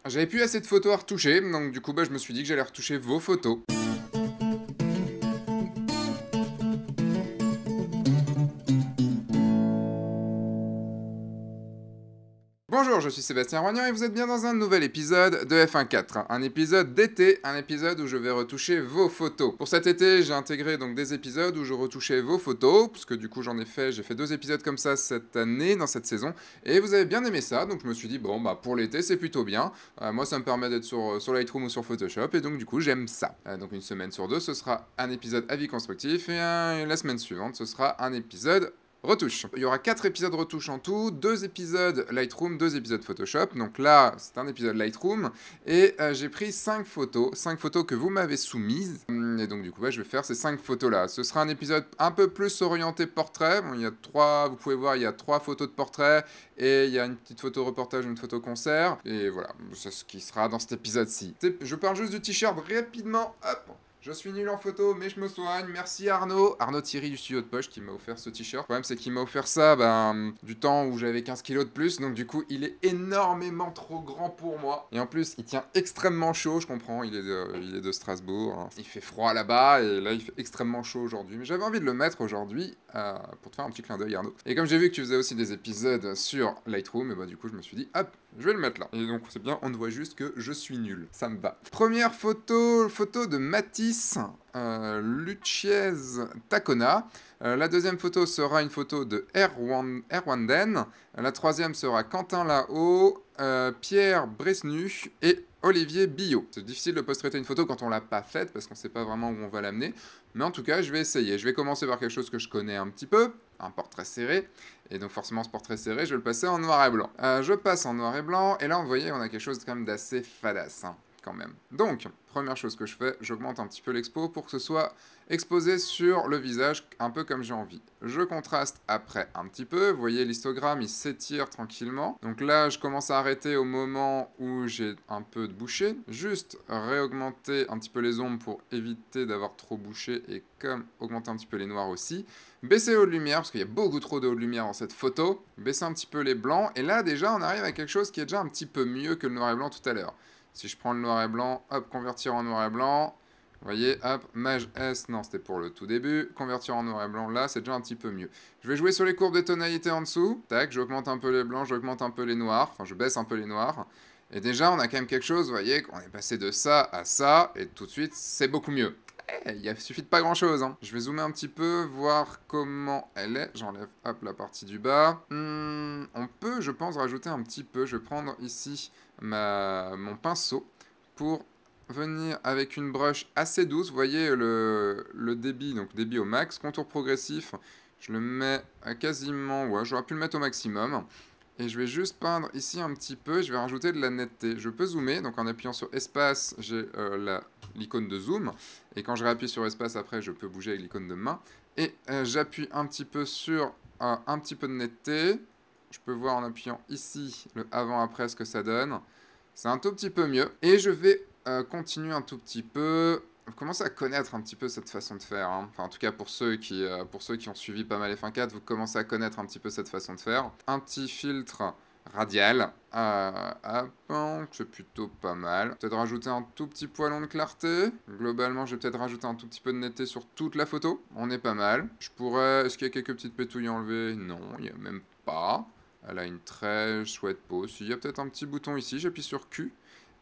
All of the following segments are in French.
J'avais plus assez de photos à retoucher, donc du coup, bah, je me suis dit que j'allais retoucher vos photos. Bonjour, je suis Sébastien Roignan et vous êtes bien dans un nouvel épisode de F1.4. Un épisode d'été, un épisode où je vais retoucher vos photos. Pour cet été, j'ai intégré donc des épisodes où je retouchais vos photos, parce que du coup j'ai fait 2 épisodes comme ça cette année, dans cette saison, et vous avez bien aimé ça, donc je me suis dit, bon bah pour l'été c'est plutôt bien. Moi ça me permet d'être sur Lightroom ou sur Photoshop, et donc du coup j'aime ça. Donc une semaine sur deux, ce sera un épisode avis constructif, et la semaine suivante, ce sera un épisode retouche. Il y aura 4 épisodes retouche en tout, 2 épisodes Lightroom, 2 épisodes Photoshop. Donc là, c'est un épisode Lightroom. Et j'ai pris 5 photos que vous m'avez soumises. Et donc du coup, je vais faire ces 5 photos-là. Ce sera un épisode un peu plus orienté portrait. Bon, il y a 3, vous pouvez voir, il y a 3 photos de portrait. Et il y a une petite photo reportage, une photo concert. Et voilà, c'est ce qui sera dans cet épisode-ci. Je parle juste du t-shirt rapidement. Hop. Je suis nul en photo, mais je me soigne. Merci Arnaud. Arnaud Thierry du studio de poche qui m'a offert ce t-shirt. Le problème, c'est qu'il m'a offert ça du temps où j'avais 15 kilos de plus. Donc, du coup, il est énormément trop grand pour moi. Et en plus, il tient extrêmement chaud. Je comprends, il est de Strasbourg. Hein. Il fait froid là-bas. Et là, il fait extrêmement chaud aujourd'hui. Mais j'avais envie de le mettre aujourd'hui pour te faire un petit clin d'œil, Arnaud. Et comme j'ai vu que tu faisais aussi des épisodes sur Lightroom, et bah, du coup, je me suis dit, hop, je vais le mettre là. Et donc, c'est bien, on ne voit juste que je suis nul. Ça me va. Première photo de Matisse Luchiez Tacona. La deuxième photo sera une photo de Erwanden. La troisième sera Quentin Lao, Pierre Bresnu et Olivier Billot. C'est difficile de post-traiter une photo quand on l'a pas faite parce qu'on sait pas vraiment où on va l'amener. Mais en tout cas, je vais essayer. Je vais commencer par quelque chose que je connais un petit peu, un portrait serré. Et donc forcément, ce portrait serré, je vais le passer en noir et blanc. Je passe en noir et blanc. Et là, vous voyez, on a quelque chose quand même d'assez fadasse. Hein. Quand même. Donc, première chose que je fais, j'augmente un petit peu l'expo pour que ce soit exposé sur le visage, un peu comme j'ai envie. Je contraste après un petit peu, vous voyez l'histogramme, il s'étire tranquillement. Donc là, je commence à arrêter au moment où j'ai un peu de bouché, juste réaugmenter un petit peu les ombres pour éviter d'avoir trop bouché et comme augmenter un petit peu les noirs aussi. Baisser les hauts de lumière, parce qu'il y a beaucoup trop de hauts de lumière dans cette photo. Baisser un petit peu les blancs, et là déjà on arrive à quelque chose qui est déjà un petit peu mieux que le noir et blanc tout à l'heure. Si je prends le noir et blanc, hop, convertir en noir et blanc. Vous voyez, hop, Maj S, non, c'était pour le tout début. Convertir en noir et blanc, là, c'est déjà un petit peu mieux. Je vais jouer sur les courbes de tonalité en dessous. Tac, j'augmente un peu les blancs, j'augmente un peu les noirs. Enfin, je baisse un peu les noirs. Et déjà, on a quand même quelque chose, vous voyez, qu'on est passé de ça à ça. Et tout de suite, c'est beaucoup mieux. Il suffit de pas grand chose. Hein. Je vais zoomer un petit peu, voir comment elle est. J'enlève, hop, la partie du bas. On peut, je pense, rajouter un petit peu. Je vais prendre ici mon pinceau pour venir avec une brush assez douce. Vous voyez le débit, donc débit au max. Contour progressif, je le mets à quasiment... Ouais, j'aurais pu le mettre au maximum. Et je vais juste peindre ici un petit peu, je vais rajouter de la netteté. Je peux zoomer, donc en appuyant sur espace, j'ai l'icône de zoom. Et quand je réappuie sur espace, après, je peux bouger avec l'icône de main. Et j'appuie un petit peu sur un petit peu de netteté. Je peux voir en appuyant ici le avant-après ce que ça donne. C'est un tout petit peu mieux. Et je vais continuer un tout petit peu. Vous commencez à connaître un petit peu cette façon de faire. Hein. Enfin, en tout cas, pour ceux qui ont suivi pas mal F1.4, vous commencez à connaître un petit peu cette façon de faire. Un petit filtre radial. C'est plutôt pas mal. Peut-être rajouter un tout petit poilon de clarté. Globalement, je vais peut-être rajouter un tout petit peu de netteté sur toute la photo. On est pas mal. Je pourrais... Est-ce qu'il y a quelques petites pétouilles enlevées? Non, il n'y a même pas. Elle a une très chouette pose. Il y a peut-être un petit bouton ici. J'appuie sur Q.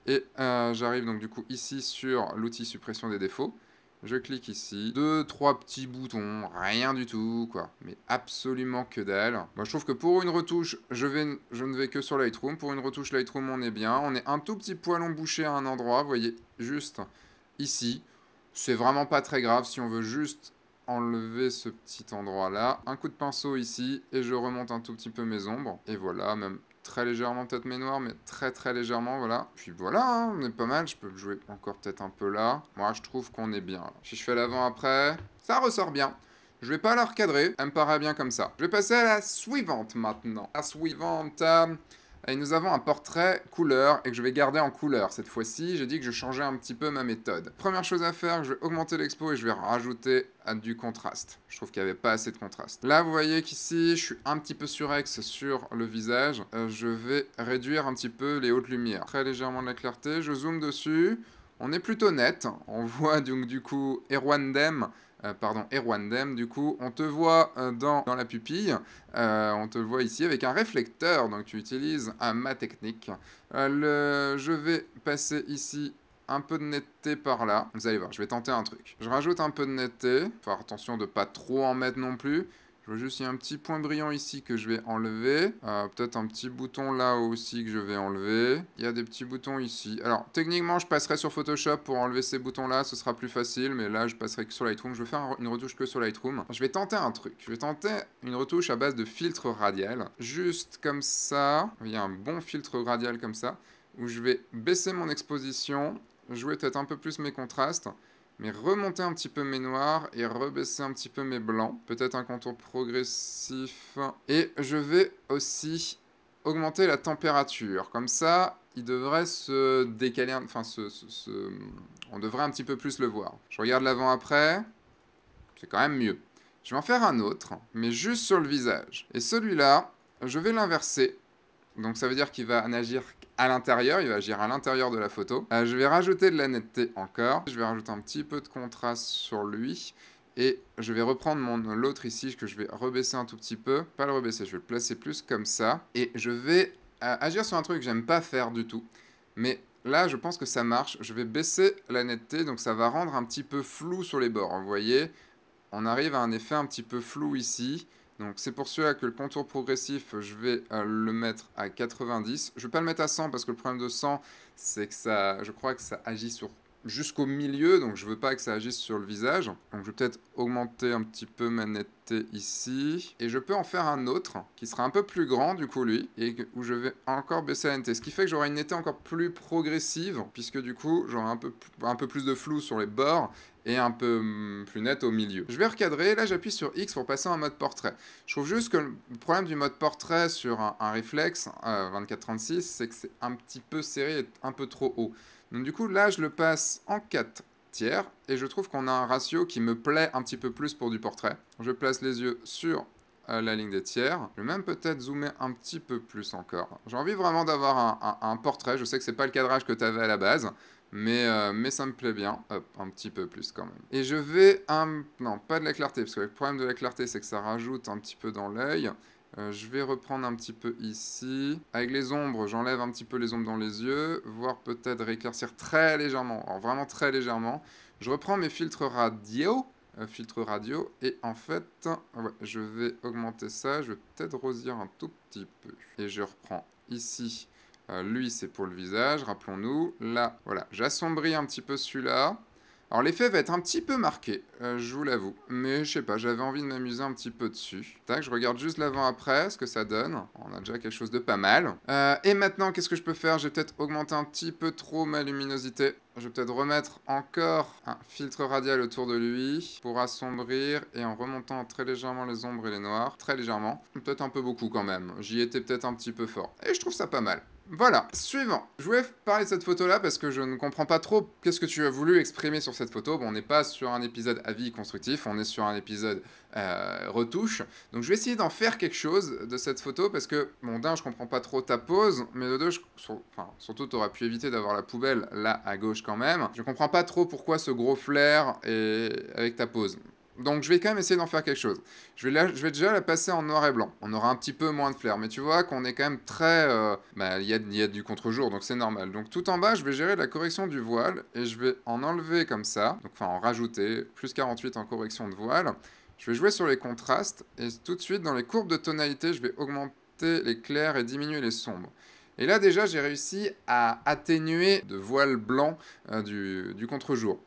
Et j'arrive donc du coup ici sur l'outil suppression des défauts. Je clique ici. 2-3 petits boutons, rien du tout, quoi. Mais absolument que dalle. Moi, je trouve que pour une retouche, je ne vais que sur Lightroom. Pour une retouche Lightroom, on est bien. On est un tout petit poilon bouché à un endroit, vous voyez, juste ici. C'est vraiment pas très grave si on veut juste enlever ce petit endroit-là. Un coup de pinceau ici, et je remonte un tout petit peu mes ombres. Et voilà, même très légèrement peut-être mes noirs, mais très très légèrement, voilà. Puis voilà, hein, on est pas mal, je peux jouer encore peut-être un peu là. Moi, je trouve qu'on est bien. Là. Si je fais l'avant-après, ça ressort bien. Je vais pas la recadrer, elle me paraît bien comme ça. Je vais passer à la suivante maintenant. La suivante, Et nous avons un portrait couleur et que je vais garder en couleur. Cette fois-ci, j'ai dit que je changeais un petit peu ma méthode. Première chose à faire, je vais augmenter l'expo et je vais rajouter du contraste. Je trouve qu'il n'y avait pas assez de contraste. Là, vous voyez qu'ici, je suis un petit peu surex sur le visage. Je vais réduire un petit peu les hautes lumières. Très légèrement de la clarté, je zoome dessus. On est plutôt net. On voit donc du coup Erwandem. Erwandem, du coup, on te voit dans la pupille, on te voit ici avec un réflecteur, donc tu utilises ma technique. Je vais passer ici un peu de netteté par là. Vous allez voir, je vais tenter un truc. Je rajoute un peu de netteté, faire attention de pas trop en mettre non plus. Je vois juste, il y a un petit point brillant ici que je vais enlever. Peut-être un petit bouton là aussi que je vais enlever. Il y a des petits boutons ici. Alors, techniquement, je passerai sur Photoshop pour enlever ces boutons-là. Ce sera plus facile, mais là, je passerai que sur Lightroom. Je vais faire une retouche que sur Lightroom. Je vais tenter un truc. Je vais tenter une retouche à base de filtre radial. Juste comme ça. Il y a un bon filtre radial comme ça. Où je vais baisser mon exposition. Jouer peut-être un peu plus mes contrastes. Mais remonter un petit peu mes noirs et rebaisser un petit peu mes blancs. Peut-être un contour progressif. Et je vais aussi augmenter la température. Comme ça, il devrait se décaler, enfin, on devrait un petit peu plus le voir. Je regarde l'avant-après. C'est quand même mieux. Je vais en faire un autre, mais juste sur le visage. Et celui-là, je vais l'inverser. Donc ça veut dire qu'il va agir à l'intérieur, il va agir à l'intérieur de la photo. Je vais rajouter de la netteté encore. Je vais rajouter un petit peu de contraste sur lui. Et je vais reprendre l'autre ici, que je vais rebaisser un tout petit peu. Pas le rebaisser, je vais le placer plus comme ça. Et je vais agir sur un truc que j'aime pas faire du tout. Mais là, je pense que ça marche. Je vais baisser la netteté, donc ça va rendre un petit peu flou sur les bords. Vous voyez, on arrive à un effet un petit peu flou ici. Donc c'est pour cela que le contour progressif, je vais le mettre à 90. Je ne vais pas le mettre à 100 parce que le problème de 100, c'est que je crois que ça agit jusqu'au milieu, donc je veux pas que ça agisse sur le visage. Donc je vais peut-être augmenter un petit peu ma netteté ici. Et je peux en faire un autre, qui sera un peu plus grand du coup lui, et où je vais encore baisser la netteté. Ce qui fait que j'aurai une netteté encore plus progressive, puisque du coup j'aurai un peu plus de flou sur les bords, et un peu plus net au milieu. Je vais recadrer, là j'appuie sur X pour passer en mode portrait. Je trouve juste que le problème du mode portrait sur un réflexe 24-36, c'est que c'est un petit peu serré et un peu trop haut. Donc du coup là je le passe en 4 tiers et je trouve qu'on a un ratio qui me plaît un petit peu plus pour du portrait. Je place les yeux sur la ligne des tiers. Je vais même peut-être zoomer un petit peu plus encore. J'ai envie vraiment d'avoir un portrait. Je sais que c'est pas le cadrage que tu avais à la base, mais ça me plaît bien. Hop, un petit peu plus quand même. Et je vais... Non, pas de la clarté, parce que le problème de la clarté, c'est que ça rajoute un petit peu dans l'œil. Je vais reprendre un petit peu ici. Avec les ombres, j'enlève un petit peu les ombres dans les yeux, voire peut-être rééclaircir très légèrement, alors vraiment très légèrement. Je reprends mes filtres radio, et en fait, ouais, je vais augmenter ça, je vais peut-être rosir un tout petit peu. Et je reprends ici, lui c'est pour le visage, rappelons-nous. Là, voilà, j'assombris un petit peu celui-là. Alors l'effet va être un petit peu marqué, je vous l'avoue, mais je sais pas, j'avais envie de m'amuser un petit peu dessus. Tac, je regarde juste l'avant-après, ce que ça donne. On a déjà quelque chose de pas mal. Et maintenant, qu'est-ce que je peux faire? Je vais peut-être augmenter un petit peu trop ma luminosité. Je vais peut-être remettre encore un filtre radial autour de lui pour assombrir et en remontant très légèrement les ombres et les noirs. Très légèrement. Peut-être un peu beaucoup quand même. J'y étais peut-être un petit peu fort. Et je trouve ça pas mal. Voilà, suivant. Je voulais parler de cette photo-là parce que je ne comprends pas trop qu'est-ce que tu as voulu exprimer sur cette photo. Bon, on n'est pas sur un épisode avis constructif, on est sur un épisode retouche. Donc je vais essayer d'en faire quelque chose de cette photo parce que, bon, d'un, je comprends pas trop ta pose, mais de deux, surtout, tu aurais pu éviter d'avoir la poubelle là à gauche quand même. Je comprends pas trop pourquoi ce gros flair avec ta pose. Donc je vais quand même essayer d'en faire quelque chose. Je vais déjà la passer en noir et blanc. On aura un petit peu moins de flair. Mais tu vois qu'on est quand même très... il y a du contre-jour, donc c'est normal. Donc tout en bas, je vais gérer la correction du voile. Et je vais en enlever comme ça. Donc enfin en rajouter. Plus 48 en correction de voile. Je vais jouer sur les contrastes. Et tout de suite, dans les courbes de tonalité, je vais augmenter les clairs et diminuer les sombres. Et là déjà, j'ai réussi à atténuer de voile blanc du contre-jour.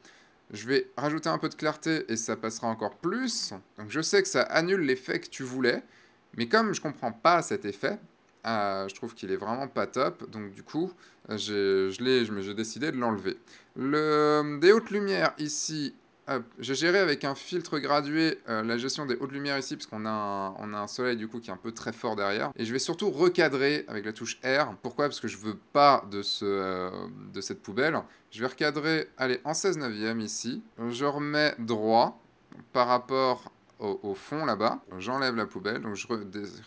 Je vais rajouter un peu de clarté et ça passera encore plus. Donc je sais que ça annule l'effet que tu voulais. Mais comme je comprends pas cet effet, je trouve qu'il est vraiment pas top. Donc du coup, j'ai décidé de l'enlever. Des hautes lumières ici, hop, j'ai géré avec un filtre gradué la gestion des hautes lumières ici, parce qu'on a un soleil du coup qui est un peu très fort derrière. Et je vais surtout recadrer avec la touche R. Pourquoi? Parce que je veux pas de cette poubelle. Je vais recadrer, allez, en 16/9 ici. Je remets droit par rapport au fond là-bas. J'enlève la poubelle, donc je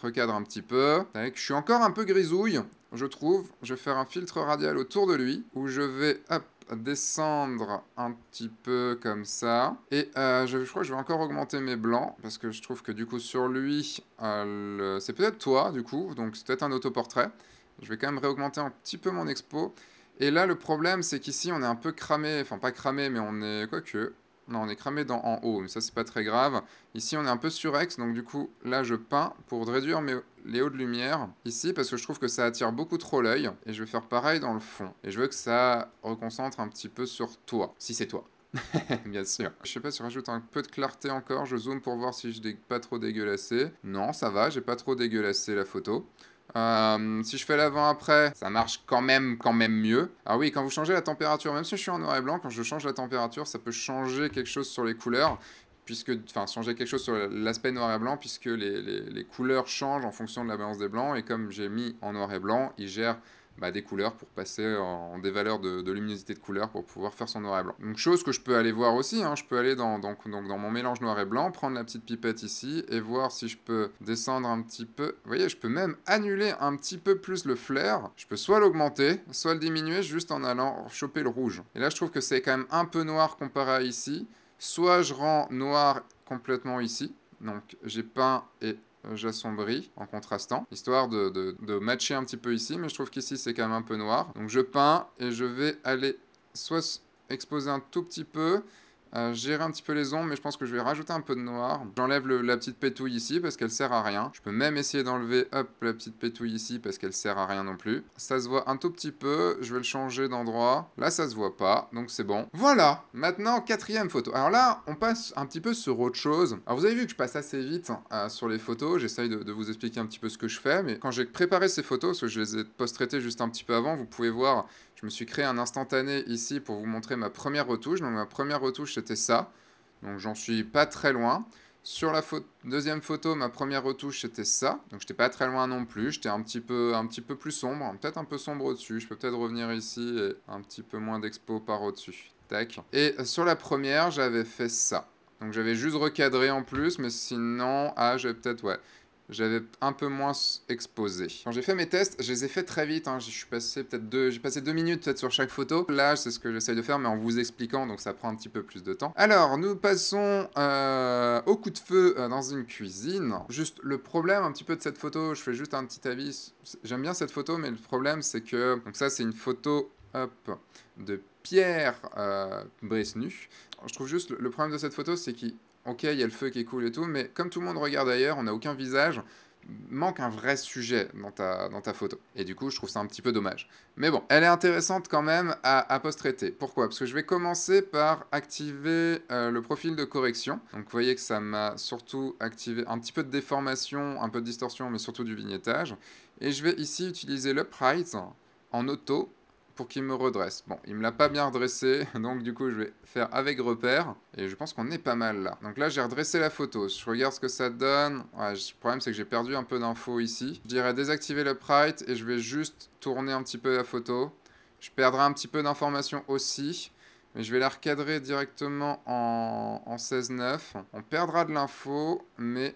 recadre un petit peu. Je suis encore un peu grisouille, je trouve. Je vais faire un filtre radial autour de lui, où je vais, hop, descendre un petit peu comme ça. Et je crois que je vais encore augmenter mes blancs, parce que je trouve que du coup sur lui, c'est peut-être toi du coup, donc c'est peut-être un autoportrait. Je vais quand même réaugmenter un petit peu mon expo. Et là le problème c'est qu'ici on est un peu cramé, enfin pas cramé mais on est, quoique... Non, on est cramé en haut, mais ça c'est pas très grave. Ici on est un peu surex, donc du coup là je peins pour réduire les hauts de lumière ici, parce que je trouve que ça attire beaucoup trop l'œil. Et je vais faire pareil dans le fond. Et je veux que ça reconcentre un petit peu sur toi, si c'est toi. Bien sûr. Je sais pas si je rajoute un peu de clarté encore, je zoome pour voir si je n'ai pas trop dégueulassé. Non, ça va, j'ai pas trop dégueulassé la photo. Si je fais l'avant-après, ça marche quand même mieux. Ah oui, quand vous changez la température, même si je suis en noir et blanc, quand je change la température, ça peut changer quelque chose sur les couleurs, enfin, changer quelque chose sur l'aspect noir et blanc, puisque les couleurs changent en fonction de la balance des blancs, et comme j'ai mis en noir et blanc, il gère des couleurs pour passer en des valeurs de luminosité de couleurs pour pouvoir faire son noir et blanc. Donc chose que je peux aller voir aussi, hein, je peux aller dans mon mélange noir et blanc, prendre la petite pipette ici et voir si je peux descendre un petit peu. Vous voyez, je peux même annuler un petit peu plus le flair. Je peux soit l'augmenter, soit le diminuer juste en allant choper le rouge. Et là je trouve que c'est quand même un peu noir comparé à ici. Soit je rends noir complètement ici, donc j'ai peint et j'assombris en contrastant, histoire de matcher un petit peu ici, mais je trouve qu'ici c'est quand même un peu noir. Donc je peins et je vais aller soit exposer un tout petit peu, gérer un petit peu les ombres, mais je pense que je vais rajouter un peu de noir. J'enlève la petite pétouille ici parce qu'elle sert à rien. Je peux même essayer d'enlever, hop, la petite pétouille ici parce qu'elle sert à rien non plus. Ça se voit un tout petit peu, je vais le changer d'endroit. Là, ça se voit pas, donc c'est bon. Voilà, maintenant, quatrième photo. Alors là, on passe un petit peu sur autre chose. Alors vous avez vu que je passe assez vite sur les photos, j'essaye de vous expliquer un petit peu ce que je fais, mais quand j'ai préparé ces photos, parce que je les ai post-traitées juste un petit peu avant, vous pouvez voir... Je me suis créé un instantané ici pour vous montrer ma première retouche. Donc ma première retouche c'était ça. Donc j'en suis pas très loin. Sur la deuxième photo, ma première retouche c'était ça. Donc j'étais pas très loin non plus. J'étais un petit peu plus sombre. Peut-être un peu sombre au-dessus. Je peux peut-être revenir ici et un petit peu moins d'expo par au-dessus. Tac. Et sur la première, j'avais fait ça. Donc j'avais juste recadré en plus. Mais sinon, j'avais peut-être, ouais. J'avais un peu moins exposé. Quand j'ai fait mes tests, je les ai fait très vite. Hein. Je suis passé j'ai passé 2 minutes peut-être sur chaque photo. Là, c'est ce que j'essaye de faire, mais en vous expliquant, donc ça prend un petit peu plus de temps. Alors, nous passons au coup de feu dans une cuisine. Juste le problème un petit peu de cette photo, je fais juste un petit avis. J'aime bien cette photo, mais le problème c'est que... Donc ça, c'est une photo, hop, de Pierre Bresnu. Je trouve juste le problème de cette photo, c'est qu'il... Ok, il y a le feu qui est cool et tout, mais comme tout le monde regarde ailleurs, on n'a aucun visage, manque un vrai sujet dans ta photo. Et du coup, je trouve ça un petit peu dommage. Mais bon, elle est intéressante quand même à post-traiter. Pourquoi? Parce que je vais commencer par activer le profil de correction. Donc vous voyez que ça m'a surtout activé un petit peu de déformation, un peu de distorsion, mais surtout du vignettage. Et je vais ici utiliser l'upright en auto pour qu'il me redresse. Bon, il me l'a pas bien redressé, donc du coup je vais faire avec repère, et je pense qu'on est pas mal là. Donc là j'ai redressé la photo, je regarde ce que ça donne. Ouais, le problème c'est que j'ai perdu un peu d'infos ici. Je dirais désactiver l'upright, et je vais juste tourner un petit peu la photo. Je perdrai un petit peu d'informations aussi, mais je vais la recadrer directement en 16:9. On perdra de l'info, mais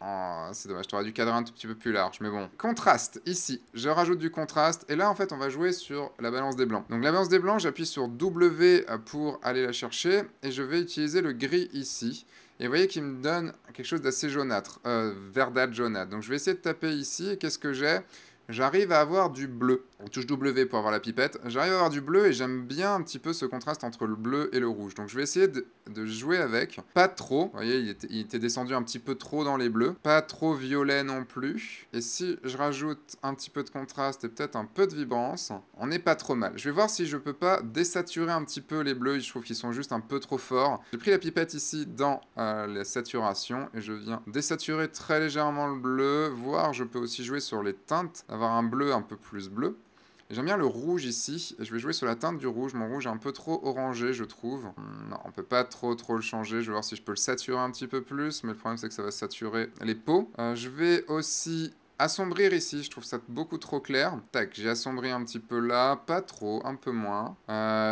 c'est dommage, tu aurais dû cadrer un tout petit peu plus large. Mais bon, contraste, ici, je rajoute du contraste. Et là, en fait, on va jouer sur la balance des blancs. Donc la balance des blancs, j'appuie sur W pour aller la chercher. Et je vais utiliser le gris ici. Et vous voyez qu'il me donne quelque chose d'assez jaunâtre, verdâtre jaunâtre. Donc je vais essayer de taper ici. Et qu'est-ce que j'ai? J'arrive à avoir du bleu. On touche W pour avoir la pipette. J'arrive à avoir du bleu et j'aime bien un petit peu ce contraste entre le bleu et le rouge. Donc je vais essayer de jouer avec. Pas trop. Vous voyez, il était descendu un petit peu trop dans les bleus. Pas trop violet non plus. Et si je rajoute un petit peu de contraste et peut-être un peu de vibrance, on n'est pas trop mal. Je vais voir si je peux pas désaturer un petit peu les bleus. Je trouve qu'ils sont juste un peu trop forts. J'ai pris la pipette ici dans la saturation et je viens désaturer très légèrement le bleu. Voire je peux aussi jouer sur les teintes, avoir un bleu un peu plus bleu. Et j'aime bien le rouge ici. Et je vais jouer sur la teinte du rouge. Mon rouge est un peu trop orangé, je trouve. Non, on peut pas trop le changer. Je vais voir si je peux le saturer un petit peu plus. Mais le problème, c'est que ça va saturer les peaux. Je vais aussi assombrir ici. Je trouve ça beaucoup trop clair. Tac, j'ai assombri un petit peu là. Pas trop, un peu moins.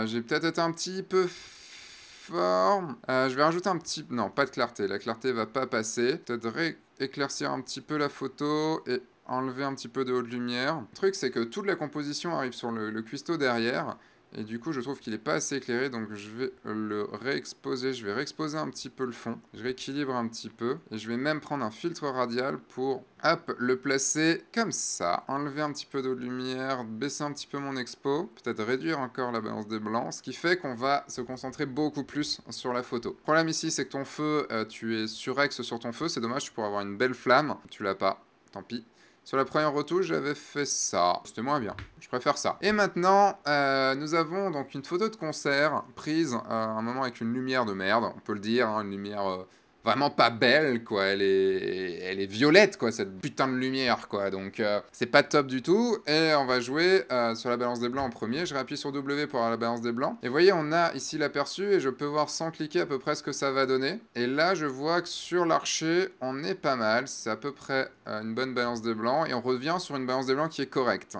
J'ai peut-être été un petit peu fort. Je vais rajouter un petit... Non, pas de clarté. La clarté va pas passer. Peut-être éclaircir un petit peu la photo et enlever un petit peu de haute lumière. Le truc, c'est que toute la composition arrive sur le cuistot derrière. Et du coup, je trouve qu'il n'est pas assez éclairé, donc je vais le réexposer. Je vais réexposer un petit peu le fond. Je rééquilibre un petit peu. Et je vais même prendre un filtre radial pour, hop, le placer comme ça. Enlever un petit peu de lumière, baisser un petit peu mon expo. Peut-être réduire encore la balance des blancs. Ce qui fait qu'on va se concentrer beaucoup plus sur la photo. Le problème ici, c'est que ton feu, tu es surex sur ton feu. C'est dommage, tu pourrais avoir une belle flamme. Tu l'as pas. Tant pis. Sur la première retouche, j'avais fait ça. C'était moins bien. Je préfère ça. Et maintenant, nous avons donc une photo de concert prise à un moment avec une lumière de merde. On peut le dire, hein, une lumière vraiment pas belle, quoi. Elle est violette, quoi, cette putain de lumière, quoi. Donc, c'est pas top du tout. Et on va jouer sur la balance des blancs en premier. Je réappuie sur W pour avoir la balance des blancs. Et vous voyez, on a ici l'aperçu et je peux voir sans cliquer à peu près ce que ça va donner. Et là, je vois que sur l'archer, on est pas mal. C'est à peu près une bonne balance des blancs. Et on revient sur une balance des blancs qui est correcte.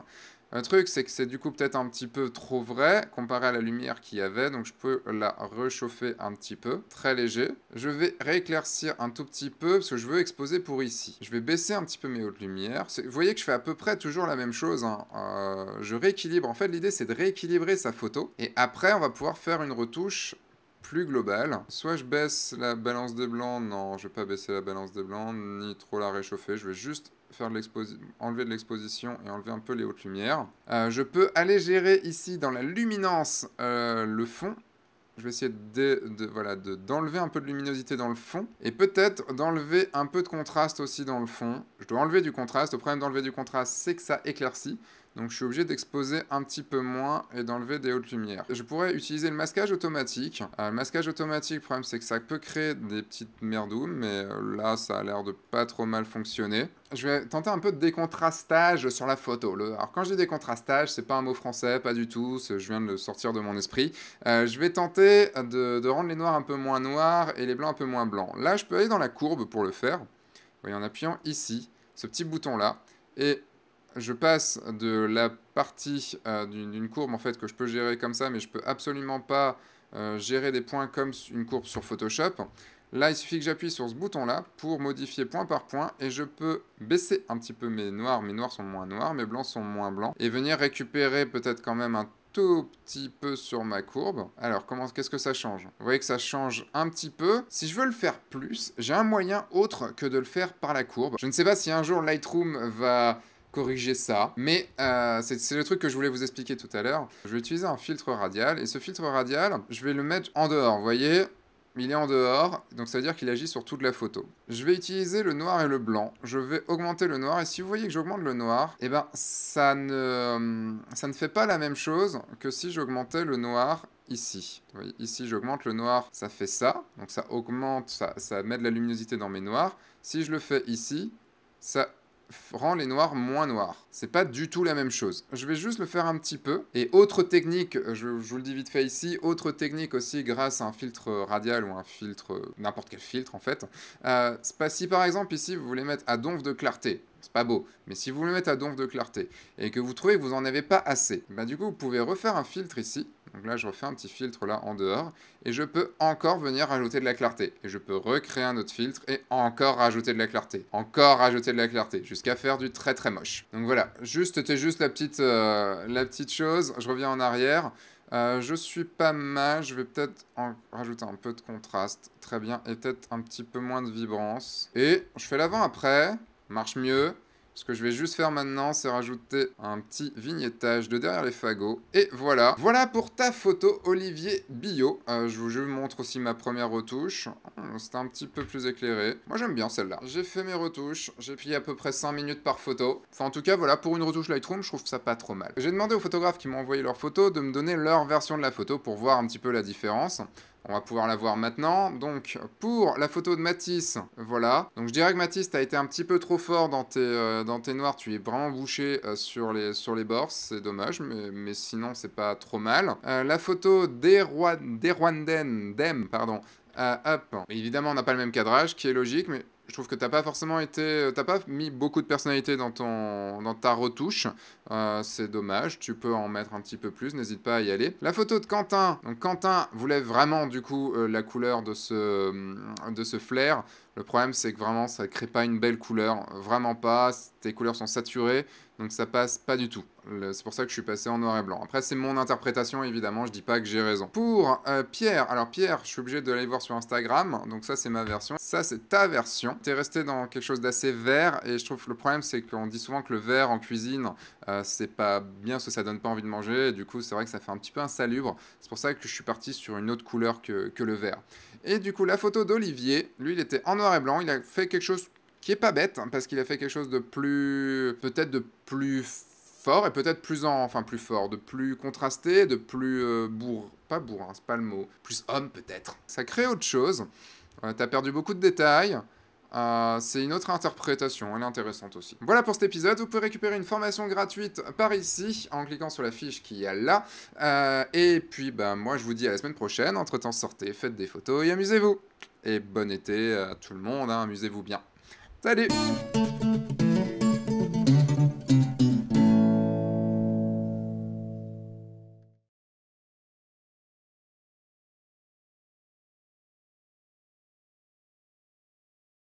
Le truc, c'est que c'est du coup peut-être un petit peu trop vrai comparé à la lumière qu'il y avait, donc je peux la réchauffer un petit peu, très léger. Je vais rééclaircir un tout petit peu, parce que je veux exposer pour ici. Je vais baisser un petit peu mes hautes lumières. Vous voyez que je fais à peu près toujours la même chose, hein. Je rééquilibre. En fait, l'idée, c'est de rééquilibrer sa photo, et après, on va pouvoir faire une retouche plus globale. Soit je baisse la balance des blancs, non, je vais pas baisser la balance des blancs, ni trop la réchauffer, je vais juste faire de enlever de l'exposition et enlever un peu les hautes lumières. Je peux aller gérer ici dans la luminance le fond. Je vais essayer d'enlever un peu de luminosité dans le fond et peut-être d'enlever un peu de contraste aussi dans le fond. Je dois enlever du contraste. Le problème d'enlever du contraste, c'est que ça éclaircit. Donc je suis obligé d'exposer un petit peu moins et d'enlever des hautes lumières. Je pourrais utiliser le masquage automatique. Le masquage automatique, le problème c'est que ça peut créer des petites merdoumes, mais là ça a l'air de pas trop mal fonctionner. Je vais tenter un peu de décontrastage sur la photo. Alors quand je dis décontrastage, c'est pas un mot français, pas du tout, je viens de le sortir de mon esprit. Je vais tenter de rendre les noirs un peu moins noirs et les blancs un peu moins blancs. Là je peux aller dans la courbe pour le faire. Vous voyez, en appuyant ici, ce petit bouton là, et je passe de la partie d'une courbe en fait que je peux gérer comme ça, mais je peux absolument pas gérer des points comme une courbe sur Photoshop. Là, il suffit que j'appuie sur ce bouton-là pour modifier point par point et je peux baisser un petit peu mes noirs. Mes noirs sont moins noirs, mes blancs sont moins blancs et venir récupérer peut-être quand même un tout petit peu sur ma courbe. Alors, qu'est-ce que ça change? Vous voyez que ça change un petit peu. Si je veux le faire plus, j'ai un moyen autre que de le faire par la courbe. Je ne sais pas si un jour Lightroom va corriger ça, mais c'est le truc que je voulais vous expliquer tout à l'heure. Je vais utiliser un filtre radial, et ce filtre radial, je vais le mettre en dehors, vous voyez, il est en dehors, donc ça veut dire qu'il agit sur toute la photo. Je vais utiliser le noir et le blanc, je vais augmenter le noir, et si vous voyez que j'augmente le noir, eh ben ça ne fait pas la même chose que si j'augmentais le noir ici. Vous voyez, ici j'augmente le noir, ça fait ça, donc ça augmente, ça met de la luminosité dans mes noirs. Si je le fais ici, ça rend les noirs moins noirs. C'est pas du tout la même chose. Je vais juste le faire un petit peu. Et autre technique, je vous le dis vite fait ici, autre technique aussi grâce à un filtre radial ou un filtre, n'importe quel filtre en fait. Si par exemple ici vous voulez mettre à donf de clarté, c'est pas beau, mais si vous voulez mettre à donf de clarté et que vous trouvez que vous en avez pas assez, bah du coup vous pouvez refaire un filtre ici. Donc là je refais un petit filtre là en dehors et je peux encore venir rajouter de la clarté. Et je peux recréer un autre filtre et encore rajouter de la clarté. Encore rajouter de la clarté jusqu'à faire du très très moche. Donc voilà, c'était juste la petite chose. Je reviens en arrière. Je suis pas mal, je vais peut-être en rajouter un peu de contraste. Très bien, et peut-être un petit peu moins de vibrance. Et je fais l'avant-après, marche mieux. Ce que je vais juste faire maintenant, c'est rajouter un petit vignettage de derrière les fagots. Et voilà. Voilà pour ta photo, Olivier Billot. Je vous montre aussi ma première retouche. C'était un petit peu plus éclairé. Moi, j'aime bien celle-là. J'ai fait mes retouches. J'ai pris à peu près 5 minutes par photo. Enfin, en tout cas, voilà, pour une retouche Lightroom, je trouve ça pas trop mal. J'ai demandé aux photographes qui m'ont envoyé leurs photos de me donner leur version de la photo pour voir un petit peu la différence. On va pouvoir la voir maintenant. Donc, pour la photo de Matisse, voilà. Donc, je dirais que Matisse, t'as été un petit peu trop fort dans tes noirs. Tu es vraiment bouché sur les bords. C'est dommage, mais sinon, c'est pas trop mal. La photo d'Erwanden Dem, pardon. Hop. Évidemment, on n'a pas le même cadrage, qui est logique, mais je trouve que t'as pas forcément été... T'as pas mis beaucoup de personnalité dans ta retouche. C'est dommage, tu peux en mettre un petit peu plus, n'hésite pas à y aller. La photo de Quentin. Donc Quentin voulait vraiment du coup la couleur de ce flair. Le problème c'est que vraiment ça crée pas une belle couleur, vraiment pas. Tes couleurs sont saturées, donc ça passe pas du tout. C'est pour ça que je suis passé en noir et blanc. Après c'est mon interprétation évidemment, je dis pas que j'ai raison. Pour Pierre, alors Pierre, je suis obligé de l'aller voir sur Instagram, donc ça c'est ma version. Ça c'est ta version. T'es resté dans quelque chose d'assez vert, et je trouve que le problème c'est qu'on dit souvent que le vert en cuisine, c'est pas bien parce que ça donne pas envie de manger, et du coup c'est vrai que ça fait un petit peu insalubre. C'est pour ça que je suis parti sur une autre couleur que le vert. Et du coup la photo d'Olivier, lui il était en noir et blanc, il a fait quelque chose qui est pas bête, hein, parce qu'il a fait quelque chose de plus... peut-être de plus fort, et peut-être plus fort, de plus contrasté, de plus pas bourrin, c'est pas le mot, plus homme peut-être. Ça crée autre chose, t'as perdu beaucoup de détails, c'est une autre interprétation, elle est intéressante aussi. Voilà pour cet épisode, vous pouvez récupérer une formation gratuite par ici, en cliquant sur la fiche qui est là. Et puis, moi je vous dis à la semaine prochaine. Entre-temps, sortez, faites des photos et amusez-vous. Et bon été à tout le monde, hein, amusez-vous bien. Salut!